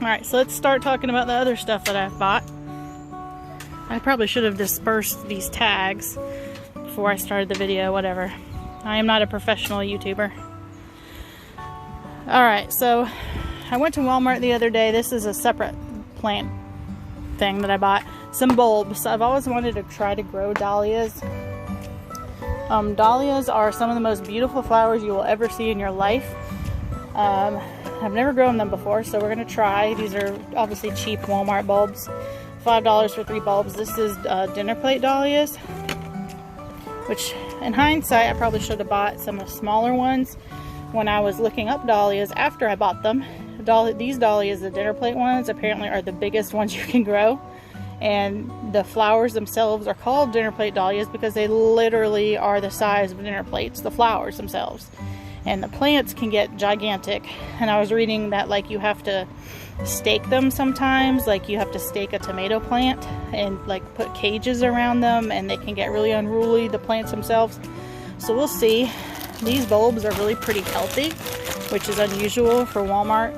Alright, so let's start talking about the other stuff that I've bought. I probably should have dispersed these tags before I started the video, whatever. I am not a professional YouTuber. Alright, so I went to Walmart the other day. This is a separate plant thing that I bought. Some bulbs. I've always wanted to try to grow dahlias. Dahlias are some of the most beautiful flowers you will ever see in your life. I've never grown them before, so we're going to try. These are obviously cheap Walmart bulbs. $5 for 3 bulbs. This is dinner plate dahlias, which in hindsight I probably should have bought some of the smaller ones when I was looking up dahlias after I bought them. These dahlias, the dinner plate ones, apparently are the biggest ones you can grow. And the flowers themselves are called dinner plate dahlias because they literally are the size of dinner plates, the flowers themselves. And the plants can get gigantic. And I was reading that like you have to stake them sometimes, like you have to stake a tomato plant and like put cages around them, and they can get really unruly, the plants themselves. So we'll see. These bulbs are really pretty healthy, which is unusual for Walmart.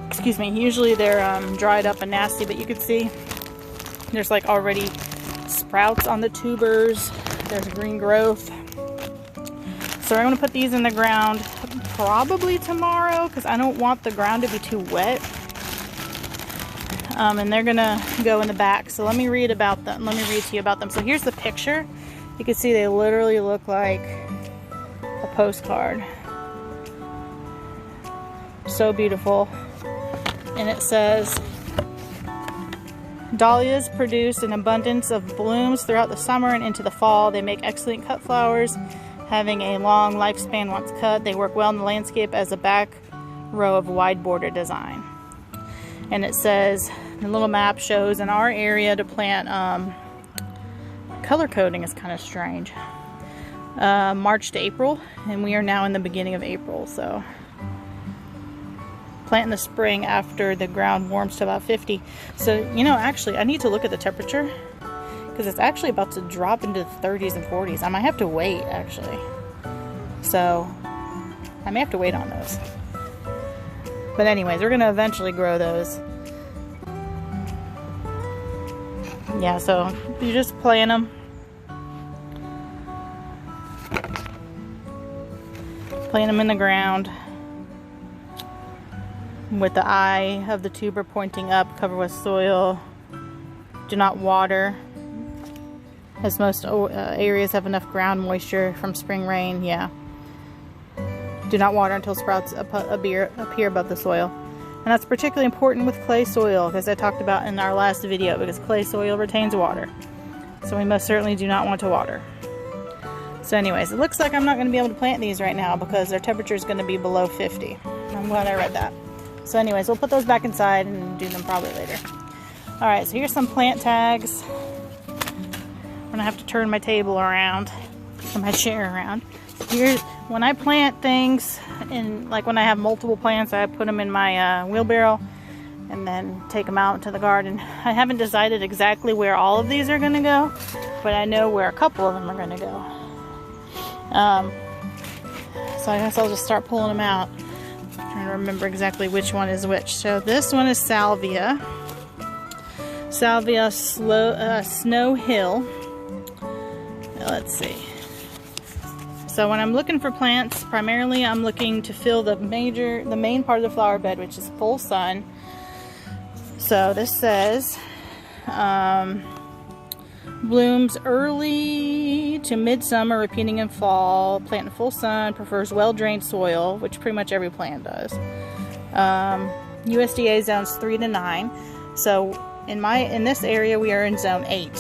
Excuse me, usually they're dried up and nasty, but you can see there's like already sprouts on the tubers. There's green growth. So I'm going to put these in the ground probably tomorrow because I don't want the ground to be too wet. And they're going to go in the back. So let me read about them. Let me read to you about them. So here's the picture. You can see they literally look like a postcard. So beautiful. And it says, dahlias produce an abundance of blooms throughout the summer and into the fall. They make excellent cut flowers, having a long lifespan once cut. They work well in the landscape as a back row of wide border design. And it says, the little map shows in our area to plant, color coding is kind of strange. March to April, and we are now in the beginning of April, so. Plant in the spring after the ground warms to about 50. So, you know, actually, I need to look at the temperature because it's actually about to drop into the 30s and 40s. I might have to wait, actually. So, I may have to wait on those. But anyways, we're going to eventually grow those. Yeah, so you just plant them. Plant them in the ground with the eye of the tuber pointing up, cover with soil. Do not water, as most areas have enough ground moisture from spring rain. Yeah. Do not water until sprouts appear above the soil. And that's particularly important with clay soil, as I talked about in our last video, because clay soil retains water. So we most certainly do not want to water. So anyways, it looks like I'm not going to be able to plant these right now because their temperature is going to be below 50. I'm glad I read that. So anyways, we'll put those back inside and do them probably later. Alright, so here's some plant tags. I'm going to have to turn my table around, or my chair around. Here, when I plant things, and like when I have multiple plants, I put them in my wheelbarrow and then take them out into the garden. I haven't decided exactly where all of these are going to go, but I know where a couple of them are going to go. So I guess I'll just start pulling them out. Trying to remember exactly which one is which. So this one is Salvia. Salvia Snow Hill. Let's see. So when I'm looking for plants, primarily I'm looking to fill the main part of the flower bed, which is full sun. So this says blooms early to midsummer, repeating in fall. Plant in full sun, prefers well-drained soil, which pretty much every plant does. USDA zones 3 to 9. So in this area we are in zone 8.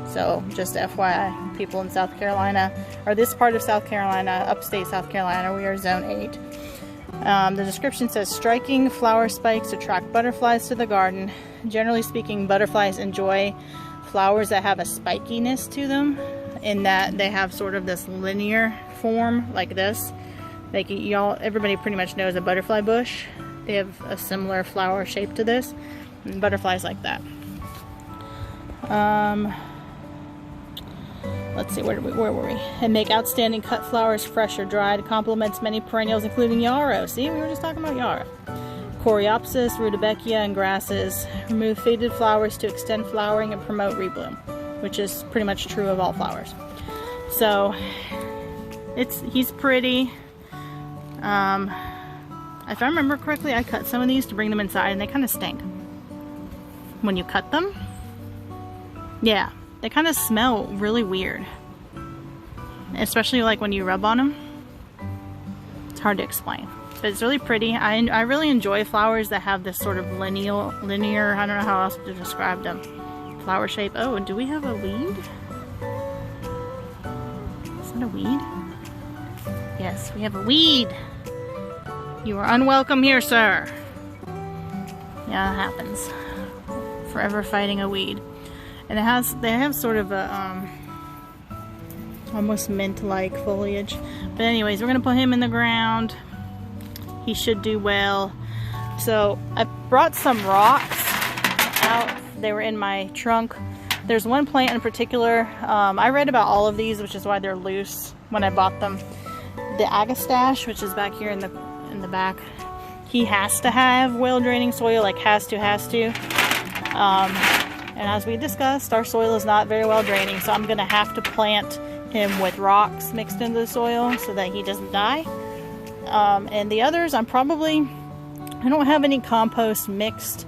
So just FYI, people in South Carolina, or this part of South Carolina, upstate South Carolina, we are zone 8. The description says striking flower spikes attract butterflies to the garden. Generally speaking, butterflies enjoy flowers that have a spikiness to them, in that they have sort of this linear form like this. Like everybody pretty much knows a butterfly bush. They have a similar flower shape to this, and butterflies like that. Let's see, where were we? And make outstanding cut flowers fresh or dried. Complements many perennials, including yarrow. See, we were just talking about yarrow. Coreopsis, Rudbeckia, and grasses. Remove faded flowers to extend flowering and promote rebloom, which is pretty much true of all flowers. So he's pretty. If I remember correctly, I cut some of these to bring them inside, and they kind of stink when you cut them. Yeah, they kind of smell really weird, especially like when you rub on them. It's hard to explain, but it's really pretty. I really enjoy flowers that have this sort of linear, I don't know how else to describe them, flower shape. Oh, and do we have a weed? Is that a weed? Yes, we have a weed. You are unwelcome here, sir. Yeah, that happens. Forever fighting a weed. And they have sort of a almost mint-like foliage. But anyways, we're gonna put him in the ground. He should do well. So I brought some rocks out. They were in my trunk. There's one plant in particular. I read about all of these, which is why they're loose when I bought them. The agastache, which is back here in the back, he has to have well draining soil, like has to. And as we discussed, our soil is not very well draining, so I'm gonna have to plant him with rocks mixed into the soil so that he doesn't die. And the others, I don't have any compost mixed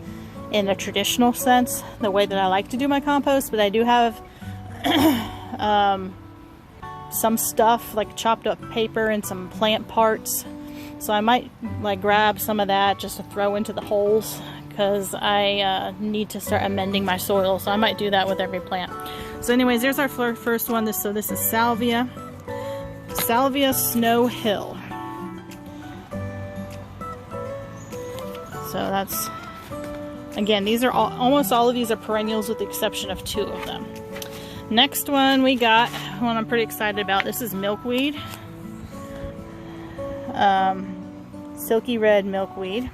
in a traditional sense, the way that I like to do my compost, but I do have some stuff like chopped up paper and some plant parts. So I might like grab some of that just to throw into the holes, because I need to start amending my soil, so I might do that with every plant. So anyways, there's our first one. This is Salvia Snow Hill. So that's, again, these are almost all of these are perennials with the exception of 2 of them. Next one we got, one I'm pretty excited about. This is milkweed. Silky red milkweed.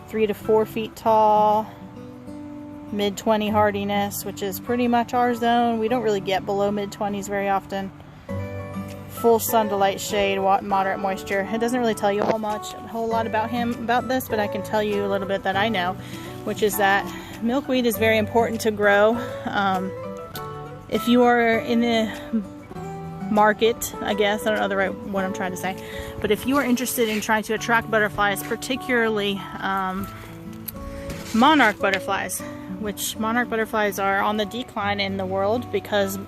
3 to 4 feet tall, mid-20 hardiness, which is pretty much our zone. We don't really get below mid-20s very often. Full sun to light shade, moderate moisture. It doesn't really tell you a whole lot about this, but I can tell you a little bit that I know, which is that milkweed is very important to grow. If you are in the market, I guess, I don't know what I'm trying to say, but if you are interested in trying to attract butterflies, particularly monarch butterflies, which monarch butterflies are on the decline in the world because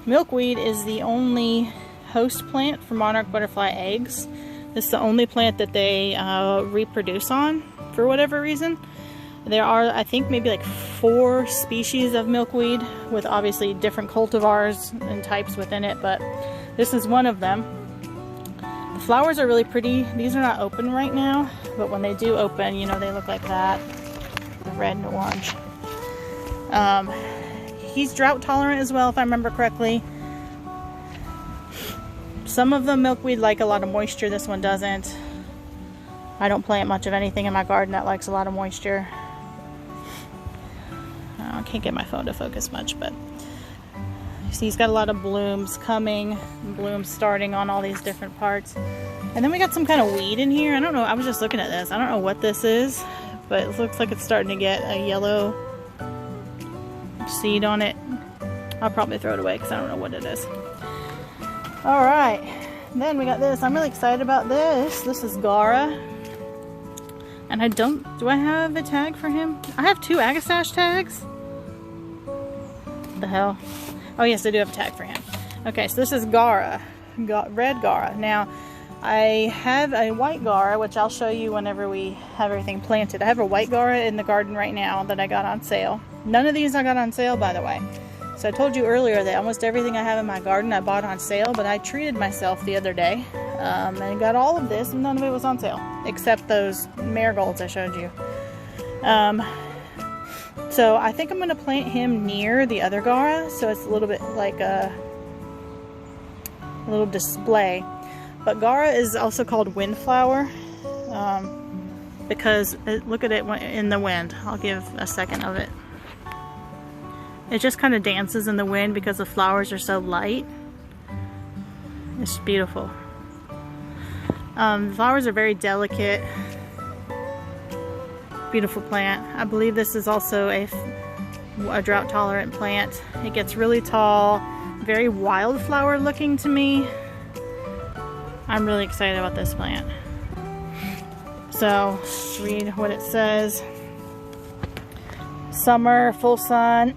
milkweed is the only host plant for monarch butterfly eggs. This is the only plant that they reproduce on for whatever reason. There are, I think, maybe like 4 species of milkweed with obviously different cultivars and types within it, but this is one of them. The flowers are really pretty. These are not open right now, but when they do open, you know, they look like that, the red and orange. He's drought tolerant as well, if I remember correctly. Some of the milkweed like a lot of moisture. This one doesn't. I don't plant much of anything in my garden that likes a lot of moisture. I can't get my phone to focus much, but you see he's got a lot of blooms coming, blooms starting on all these different parts. And then we got some kind of weed in here. I don't know, I was just looking at this. I don't know what this is, but it looks like it's starting to get a yellow seed on it. I'll probably throw it away because I don't know what it is. Alright, then we got this. I'm really excited about this. This is Gaura. And do I have a tag for him? I have 2 agastache tags. What the hell? Oh yes, I do have a tag for him. Okay, so this is Gaura, red Gaura. Now, I have a white Gaura, which I'll show you whenever we have everything planted. I have a white Gaura in the garden right now that I got on sale. None of these I got on sale, by the way. So I told you earlier that almost everything I have in my garden I bought on sale, but I treated myself the other day and got all of this, and none of it was on sale, except those marigolds I showed you. So I think I'm going to plant him near the other Gaura, so it's a little bit like a little display. But Gaura is also called windflower because look at it in the wind. I'll give a second of it. It just kind of dances in the wind because the flowers are so light. It's beautiful. The flowers are very delicate. Beautiful plant. I believe this is also a drought tolerant plant. It gets really tall, very wildflower looking to me. I'm really excited about this plant. So, let's read what it says. Summer, full sun.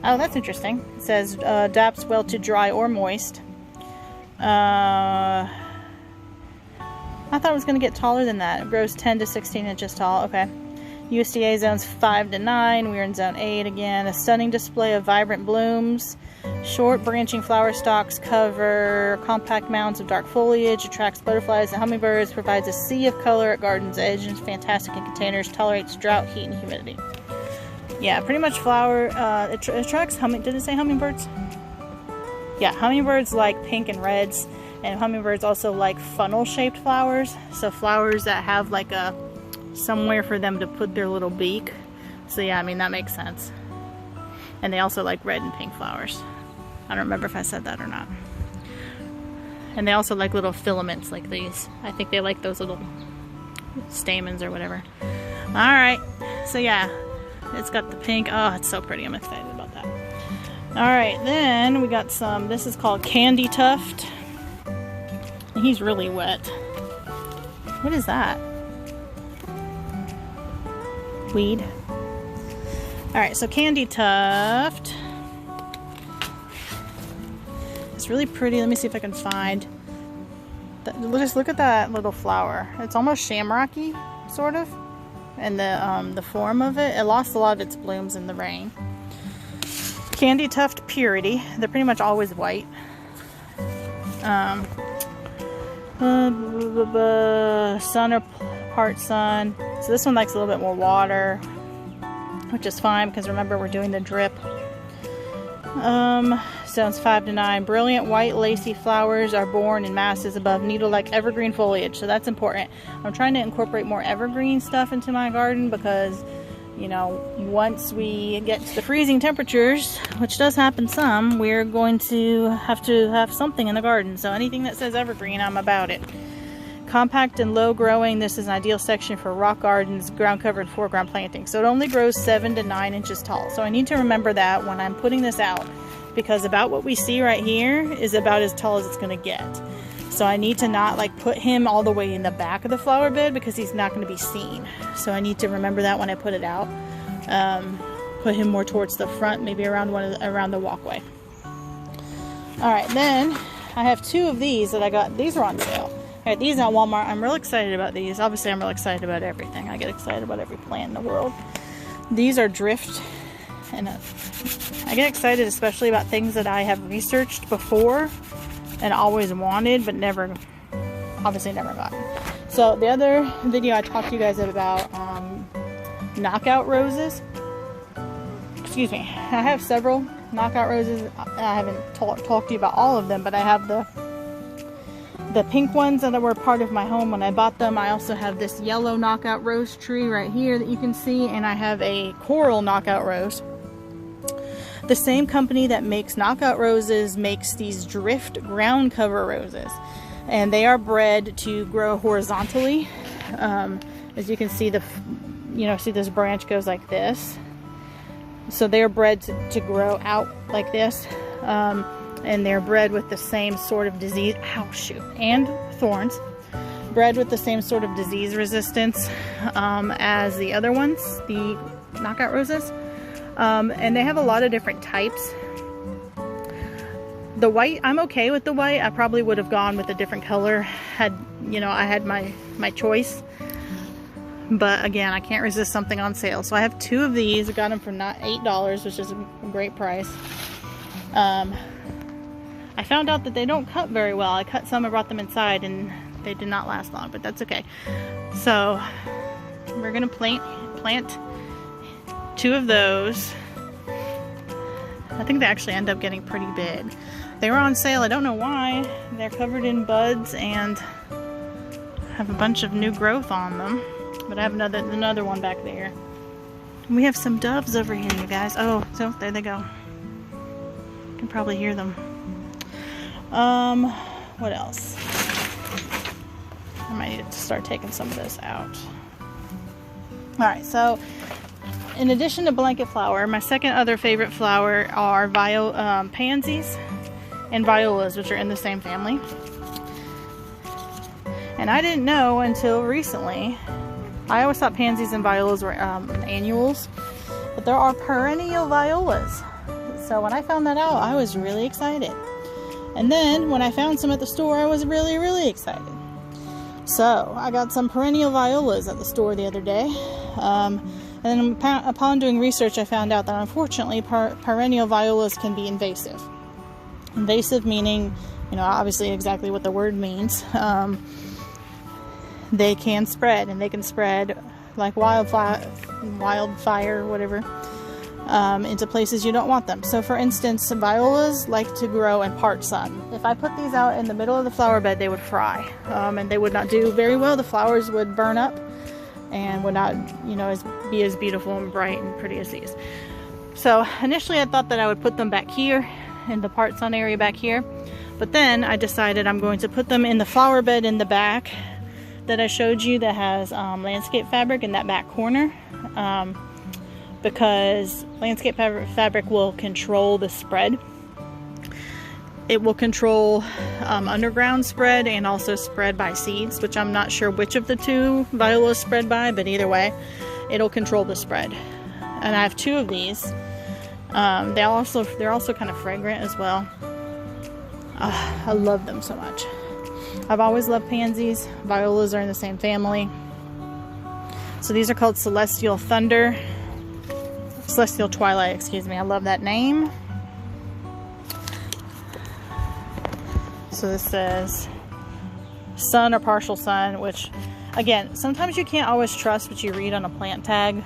Oh, that's interesting. It says adapts well to dry or moist. I thought it was going to get taller than that. It grows 10 to 16 inches tall. Okay. USDA zones 5 to 9. We're in zone 8 again. A stunning display of vibrant blooms. Short branching flower stalks cover compact mounds of dark foliage. Attracts butterflies and hummingbirds. Provides a sea of color at garden's edge. And is fantastic in containers. Tolerates drought, heat, and humidity. Yeah, pretty much flower. It attracts did it say hummingbirds? Yeah, hummingbirds like pink and reds. And hummingbirds also like funnel-shaped flowers. So flowers that have like a somewhere for them to put their little beak. So yeah, I mean, that makes sense. And they also like red and pink flowers. I don't remember if I said that or not. And they also like little filaments like these. I think they like those little stamens or whatever. Alright, so yeah, it's got the pink. Oh, it's so pretty. I'm excited about that. Alright, then we got some, this is called Candy Tuft. And he's really wet. What is that? Weed. Alright, so Candy Tuft. It's really pretty. Let me see if I can find. Just look at that little flower. It's almost shamrocky, sort of. And the form of it. It lost a lot of its blooms in the rain. Candy Tuft Purity. They're pretty much always white. Sun or part sun. So this one likes a little bit more water, which is fine because remember we're doing the drip. Zones 5 to 9. Brilliant white lacy flowers are born in masses above needle-like evergreen foliage, so that's important. I'm trying to incorporate more evergreen stuff into my garden because, you know, once we get to the freezing temperatures, which does happen some, we're going to have something in the garden. So anything that says evergreen, I'm about it. Compact and low growing, this is an ideal section for rock gardens, ground cover and foreground planting. So it only grows 7 to 9 inches tall. So I need to remember that when I'm putting this out, because about what we see right here is about as tall as it's going to get. So I need to not like put him all the way in the back of the flower bed because he's not going to be seen. So I need to remember that when I put it out. Put him more towards the front, maybe around around the walkway. All right, then I have 2 of these that I got. These are on sale. All right, these at Walmart. I'm real excited about these. Obviously, I'm real excited about everything. I get excited about every plant in the world. These are drift, and I get excited especially about things that I have researched before and always wanted, but obviously never gotten. So the other video I talked to you guys about knockout roses. Excuse me. I have several knockout roses. I haven't talked to you about all of them, but I have the pink ones that were part of my home when I bought them. I also have this yellow knockout rose tree right here that you can see, and I have a coral knockout rose. The same company that makes knockout roses makes these drift ground cover roses, and they are bred to grow horizontally. As you can see, see this branch goes like this. So they're bred to grow out like this, and they're bred with the same sort of disease, and thorns. Bred with the same sort of disease resistance as the other ones, the knockout roses. And they have a lot of different types. The white, I'm okay with the white. I probably would have gone with a different color had, I had my choice. But again, I can't resist something on sale. So I have 2 of these. I got them for $8, which is a great price. I found out that they don't cut very well. I cut some and brought them inside and they did not last long, but that's okay. So we're gonna plant 2 of those. I think they actually end up getting pretty big. They were on sale. I don't know why. They're covered in buds and have a bunch of new growth on them. But I have another one back there. And we have some doves over here, you guys. Oh, so there they go. You can probably hear them. What else? I might need to start taking some of this out. Alright, so in addition to blanket flower, my second other favorite flower are pansies and violas, which are in the same family. And I didn't know until recently. I always thought pansies and violas were annuals, but there are perennial violas. So when I found that out, I was really excited. And then when I found some at the store, I was really, really excited. So I got some perennial violas at the store the other day. And then upon doing research, I found out that unfortunately perennial violas can be invasive. Invasive meaning, you know, obviously exactly what the word means. They can spread, and they can spread like wildfire, whatever, into places you don't want them. So for instance, violas like to grow in part sun. If I put these out in the middle of the flower bed, they would fry, and they would not do very well. The flowers would burn up and would not, you know, be as beautiful and bright and pretty as these. So initially I thought that I would put them back here in the part sun area back here, but then I decided I'm going to put them in the flower bed in the back that I showed you that has landscape fabric in that back corner, because landscape fabric will control the spread. It will control underground spread and also spread by seeds, which I'm not sure which of the two violas spread by, but either way, it'll control the spread. And I have two of these. They're also kind of fragrant as well. I love them so much. I've always loved pansies. Violas are in the same family. So these are called Celestial Twilight, excuse me. I love that name. So this says sun or partial sun, which again, sometimes you can't always trust what you read on a plant tag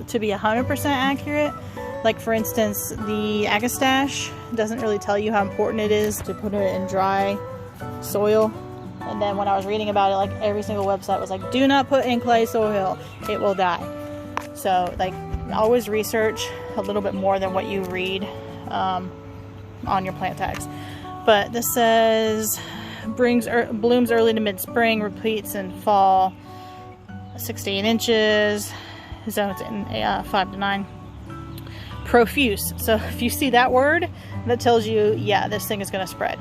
to be 100% accurate. Like for instance, the agastache doesn't really tell you how important it is to put it in dry soil. And then when I was reading about it, like every single website was like, do not put in clay soil, it will die. So like always research a little bit more than what you read on your plant tags. But this says blooms early to mid-spring, repeats in fall, 6 to 8 inches, zones in 5 to 9. Profuse. So if you see that word, that tells you, yeah, this thing is going to spread.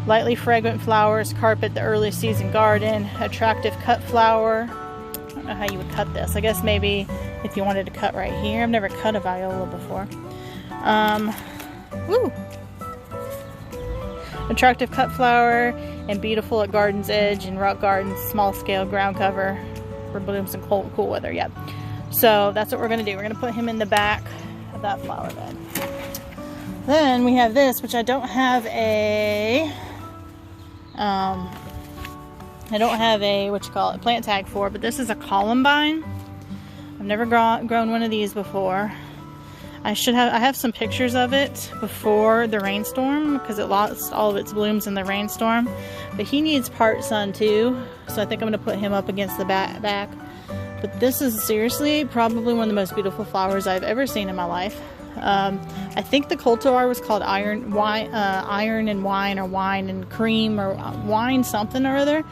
Lightly fragrant flowers carpet the early season garden. Attractive cut flower. I don't know how you would cut this. I guess maybe if you wanted to cut right here. I've never cut a viola before. Attractive cut flower and beautiful at garden's edge and rock gardens. Small scale ground cover for blooms in cold, cool weather. Yep. So that's what we're going to do. We're going to put him in the back of that flower bed. Then we have this, which I don't have a plant tag for, but this is a columbine. I've never grown one of these before. I have some pictures of it before the rainstorm because it lost all of its blooms in the rainstorm. But he needs part sun too, so I think I'm going to put him up against the back. But this is seriously probably one of the most beautiful flowers I've ever seen in my life. I think the cultivar was called Iron and Wine, or Wine and Cream, or Wine something or other.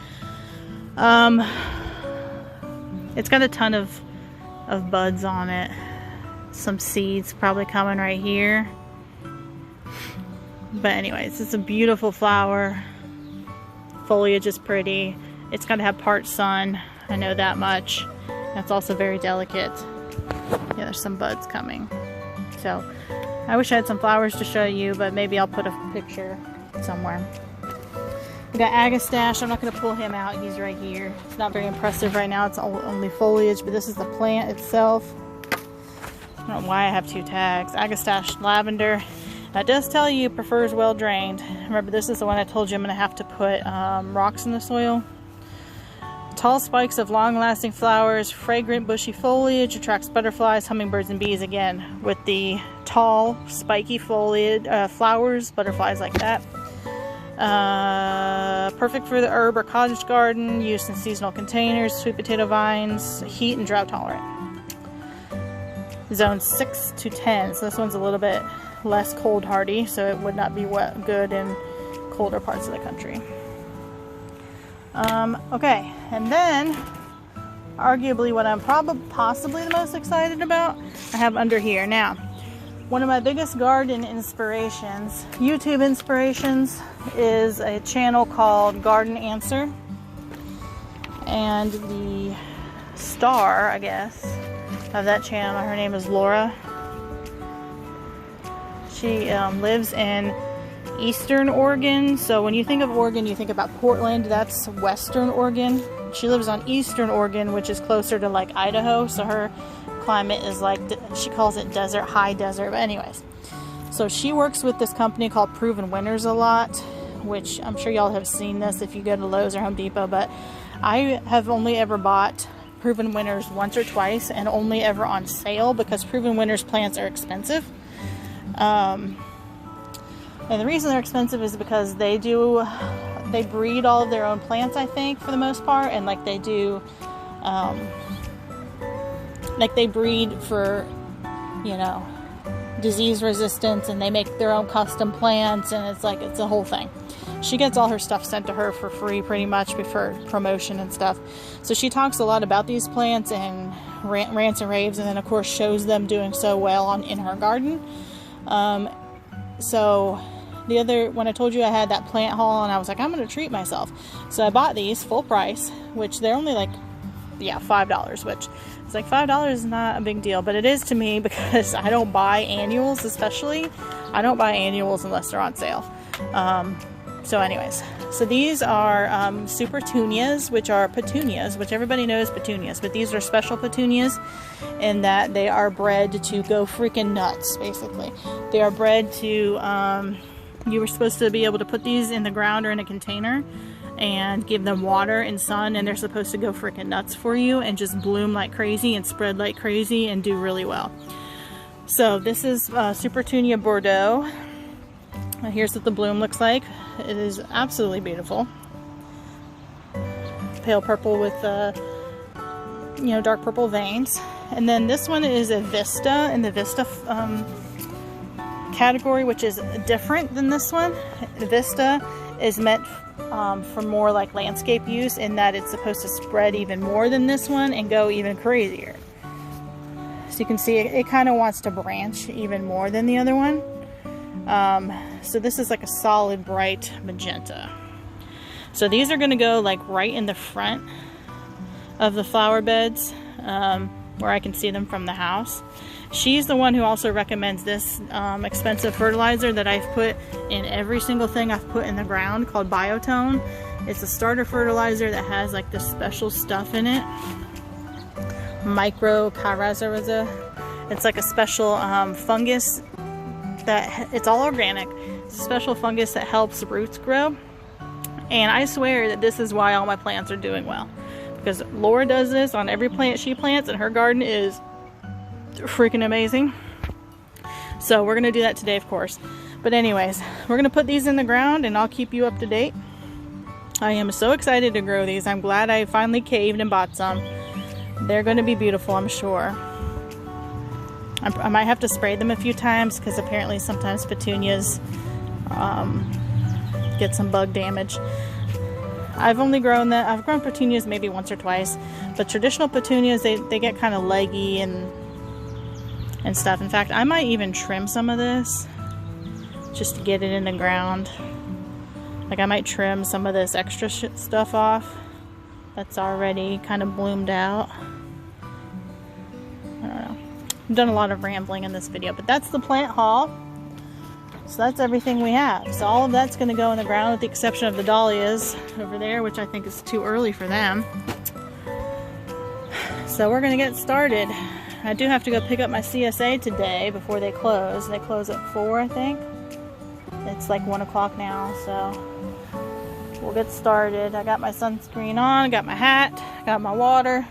It's got a ton of buds on it. Some seeds probably coming right here. But anyways, it's a beautiful flower. Foliage is pretty. It's going to have part sun. I know that much. That's also very delicate. Yeah, there's some buds coming. So I wish I had some flowers to show you, but maybe I'll put a picture somewhere. We got agastache. I'm not going to pull him out. He's right here. It's not very impressive right now. It's only foliage, but this is the plant itself. I don't know why I have two tags. Agastache lavender. That does tell you prefers well drained. Remember, this is the one I told you I'm going to have to put rocks in the soil. Tall spikes of long-lasting flowers, fragrant bushy foliage, attracts butterflies, hummingbirds, and bees. Again, with the tall, spiky foliage, flowers, butterflies like that. Perfect for the herb or cottage garden, used in seasonal containers, sweet potato vines, heat and drought tolerant. Zone 6 to 10, so this one's a little bit less cold hardy, so it would not be good in colder parts of the country. Okay, and then arguably what I'm possibly the most excited about, I have under here. Now, one of my biggest garden inspirations, YouTube inspirations, is a channel called Garden Answer. And the star, I guess, of that channel, her name is Laura. She lives in Eastern Oregon. So when you think of Oregon, you think about Portland. That's Western Oregon. She lives on Eastern Oregon, which is closer to like Idaho. So her climate is like, she calls it desert, high desert. But anyways, so she works with this company called Proven Winners a lot, which I'm sure y'all have seen this if you go to Lowe's or Home Depot. But I have only ever bought Proven Winners once or twice, and only ever on sale, because Proven Winners plants are expensive. And the reason they're expensive is because they breed all of their own plants, I think, for the most part, and like they do, like they breed for, you know, disease resistance, and they make their own custom plants, and it's like, it's a whole thing. She gets all her stuff sent to her for free pretty much for promotion and stuff. So she talks a lot about these plants and rants and raves, and then of course shows them doing so well in her garden. So when I told you I had that plant haul, and I was like, I'm going to treat myself. So I bought these full price, which they're only like, yeah, $5, which it's like $5 is not a big deal, but it is to me because I don't buy annuals, especially. I don't buy annuals unless they're on sale. So anyways, so these are super petunias, which are petunias, which everybody knows petunias, but these are special petunias in that they are bred to go freaking nuts, basically. They are bred to, you were supposed to be able to put these in the ground or in a container and give them water and sun, and they're supposed to go freaking nuts for you and just bloom like crazy and spread like crazy and do really well. So this is Super Petunia Bordeaux. Here's what the bloom looks like. It is absolutely beautiful. Pale purple with you know, dark purple veins. And then this one is a Vista in the Vista category, which is different than this one. Vista is meant for more like landscape use, in that it's supposed to spread even more than this one and go even crazier. So you can see it kind of wants to branch even more than the other one. So this is like a solid bright magenta. So these are going to go like right in the front of the flower beds, where I can see them from the house. She's the one who also recommends this expensive fertilizer that I've put in every single thing I've put in the ground, called Biotone. It's a starter fertilizer that has like this special stuff in it, mycorrhiza. It's like a special fungus that, it's all organic. It's a special fungus that helps roots grow. And I swear that this is why all my plants are doing well, because Laura does this on every plant she plants, and her garden is freaking amazing. So we're gonna do that today, of course. But anyways, we're gonna put these in the ground, and I'll keep you up to date. I am so excited to grow these. I'm glad I finally caved and bought some. They're gonna be beautiful, I'm sure. I might have to spray them a few times, because apparently sometimes petunias get some bug damage. I've grown petunias maybe once or twice, but traditional petunias, they get kind of leggy and stuff. In fact, I might even trim some of this just to get it in the ground. Like I might trim some of this extra stuff off that's already kind of bloomed out. I don't know. I've done a lot of rambling in this video, but that's the plant haul. So that's everything we have. So all of that's going to go in the ground, with the exception of the dahlias over there, which I think is too early for them. So we're going to get started. I do have to go pick up my CSA today before they close. They close at 4, I think. It's like 1 o'clock now, so we'll get started. I got my sunscreen on, I got my hat, got my water.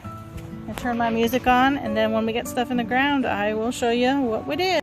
I turn my music on, and then when we get stuff in the ground, I will show you what we did.